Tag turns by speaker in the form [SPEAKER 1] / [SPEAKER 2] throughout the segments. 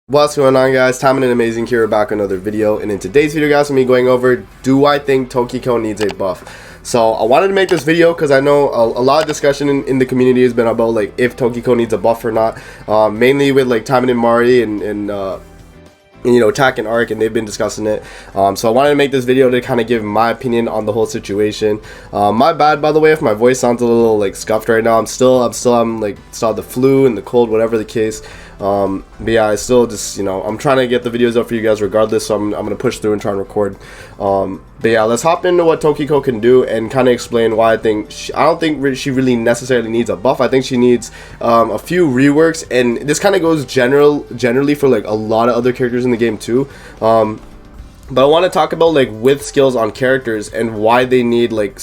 [SPEAKER 1] What's going on, guys? Taimanin Amazing here, back with another video, and in today's video, guys, I'm going to be going over, do I think Tokiko needs a buff? So I wanted to make this video because I know a lot of discussion in the community has been about like if Tokiko needs a buff or not, mainly with like Taimanin Mari and you know, Tack and Arc, and they've been discussing it. So I wanted to make this video to kind of give my opinion on the whole situation. My bad, by the way, if my voice sounds a little like scuffed right now. I'm still have the flu and the cold, whatever the case. But yeah, I still just, you know, I'm trying to get the videos up for you guys regardless, so I'm gonna push through and try and record. But yeah, let's hop into what Tokiko can do and kind of explain why I think I don't think she really necessarily needs a buff. I think she needs a few reworks, and this kind of goes generally for like a lot of other characters in the game too. But I want to talk about like with skills on characters and why they need like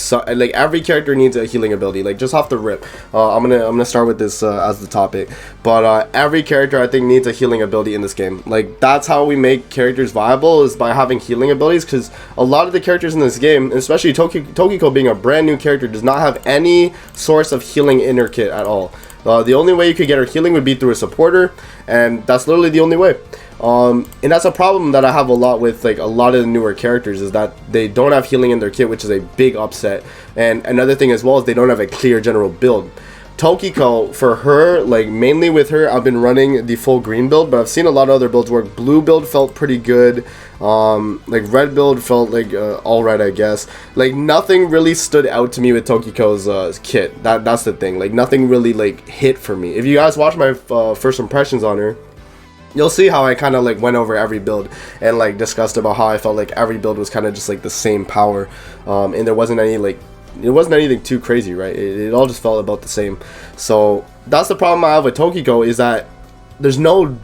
[SPEAKER 1] every character needs a healing ability, like just off the rip. I'm gonna start with this as the topic, but every character I think needs a healing ability in this game. Like that's how we make characters viable, is by having healing abilities, because a lot of the characters in this game, especially Tokiko being a brand new character, does not have any source of healing in her kit at all. The only way you could get her healing would be through a supporter, and that's literally the only way. And that's a problem that I have a lot with like a lot of the newer characters, is that they don't have healing in their kit, which is a big upset. And another thing as well is they don't have a clear general build. Tokiko, for her, like mainly with her, I've been running the full green build, but I've seen a lot of other builds work. Blue build felt pretty good. Like red build felt like alright, I guess. Like nothing really stood out to me with Tokiko's kit. That's the thing. Like nothing really like hit for me. If you guys watch my first impressions on her, you'll see how I kind of like went over every build and like discussed about how I felt like every build was kind of just like the same power, and there wasn't any like, it wasn't anything too crazy, right? It all just felt about the same. So that's the problem I have with Tokiko, is that there's no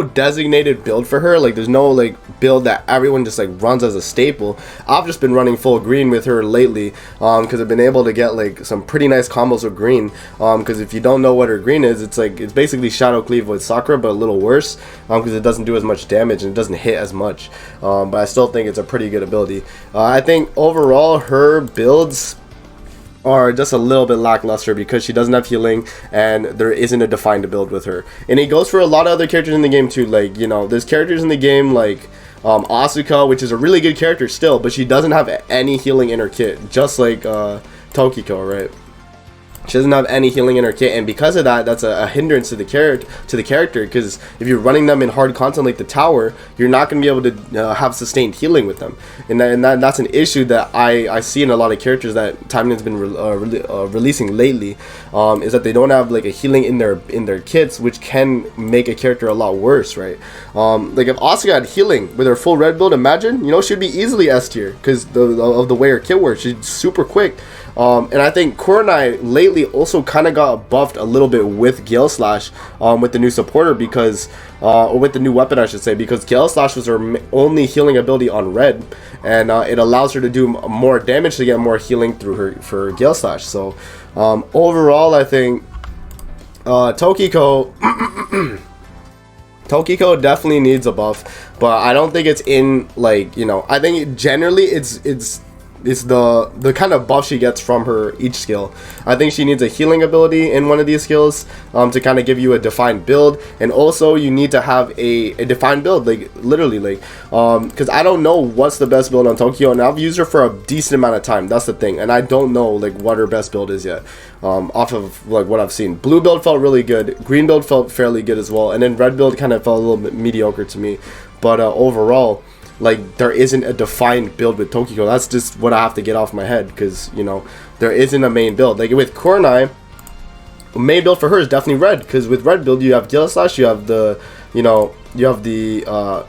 [SPEAKER 1] designated build for her. Like there's no like build that everyone just like runs as a staple. I've just been running full green with her lately, because I've been able to get like some pretty nice combos with green. Because if you don't know what her green is, it's basically Shadow Cleave with Sakura, but a little worse, because it doesn't do as much damage and it doesn't hit as much. But I still think it's a pretty good ability. I think overall her builds are just a little bit lackluster because she doesn't have healing and there isn't a defined build with her. And it goes for a lot of other characters in the game too. Like, you know, there's characters in the game like Asuka, which is a really good character still, but she doesn't have any healing in her kit, just like Tokiko, right? She doesn't have any healing in her kit, and because of that, that's a hindrance to the character. Because if you're running them in hard content like the tower, you're not going to be able to have sustained healing with them, and that's an issue that I see in a lot of characters that Taimanin's been releasing lately. Is that they don't have like a healing in their kits, which can make a character a lot worse, right? Like if Asuka had healing with her full red build, imagine, you know, she'd be easily S tier because of the way her kit works. She's super quick. And I think Kurenai lately also kind of got buffed a little bit with Gale Slash, with the new supporter, because or with the new weapon I should say, because Gale Slash was her only healing ability on red, and it allows her to do more damage to get more healing through her Gale Slash. So overall I think Tokiko definitely needs a buff, but I don't think it's in like, you know, I think generally it's the kind of buff she gets from her each skill. I think she needs a healing ability in one of these skills to kind of give you a defined build, and also you need to have a defined build, like literally, like because I don't know what's the best build on Tokiko, and I've used her for a decent amount of time. That's the thing, and I don't know like what her best build is yet, off of like what I've seen. Blue build felt really good, green build felt fairly good as well, and then red build kind of felt a little bit mediocre to me. But overall, like there isn't a defined build with Tokiko. That's just what I have to get off my head, because, you know, there isn't a main build. Like with Kurenai, main build for her is definitely red, because with red build you have Gale Slash, you have the, you know, you have the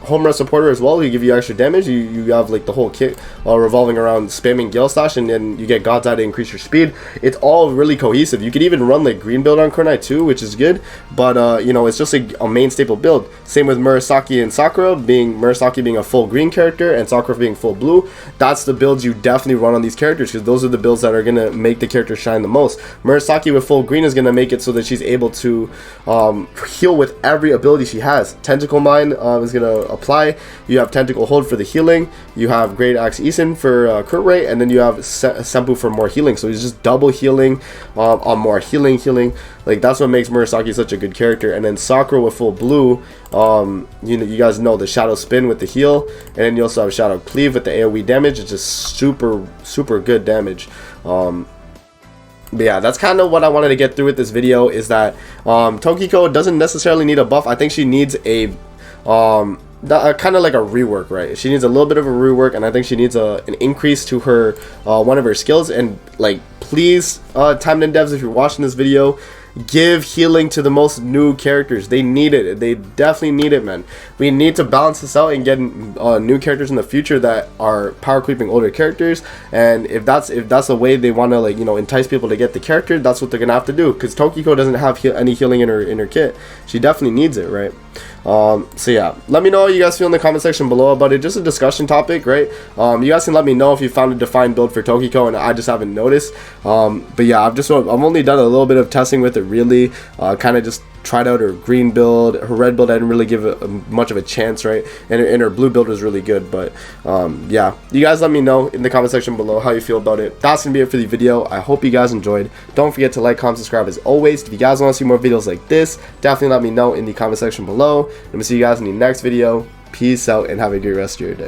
[SPEAKER 1] home run supporter as well. You give you extra damage. You have like the whole kit revolving around spamming Gale Slash, and then you get God's Eye to increase your speed. It's all really cohesive. You could even run like green build on Kurenai too, which is good, but you know, it's just like a main staple build. Same with Murasaki and Sakura, Murasaki being a full green character and Sakura being full blue. That's the builds you definitely run on these characters, because those are the builds that are gonna make the character shine the most. Murasaki with full green is gonna make it so that she's able to heal with every ability she has. Tentacle Tentacle Mine is going to apply. You have Tentacle Hold for the healing. You have Great Axe Isen for crit rate, and then you have Senpu for more healing. So he's just double healing on more healing. Like, that's what makes Murasaki such a good character. And then Sakura with full blue, you guys know the Shadow Spin with the heal, and then you also have Shadow Cleave with the AoE damage. It's just super good damage. But yeah, that's kind of what I wanted to get through with this video, is that Tokiko doesn't necessarily need a buff. I think she needs a kind of like a rework, right? She needs a little bit of a rework, and I think she needs an increase to her one of her skills. And like, please, Taimanin devs, if you're watching this video, give healing to the most new characters. They need it. They definitely need it, man. We need to balance this out and get new characters in the future that are power creeping older characters. And if that's the way they want to, like, you know, entice people to get the character, that's what they're gonna have to do. Because Tokiko doesn't have any healing in her kit. She definitely needs it, right? So yeah, let me know how you guys feel in the comment section below about it. Just a discussion topic, right? You guys can let me know if you found a defined build for Tokiko and I just haven't noticed. But yeah, I've only done a little bit of testing with it, really. Kind of just tried out her green build. Her red build I didn't really give it much of a chance, right? And her blue build was really good. But yeah, you guys let me know in the comment section below how you feel about it. That's gonna be it for the video. I hope you guys enjoyed. Don't forget to like, comment, subscribe as always. If you guys want to see more videos like this, definitely let me know in the comment section below. Let me see you guys in the next video. Peace out and have a great rest of your day.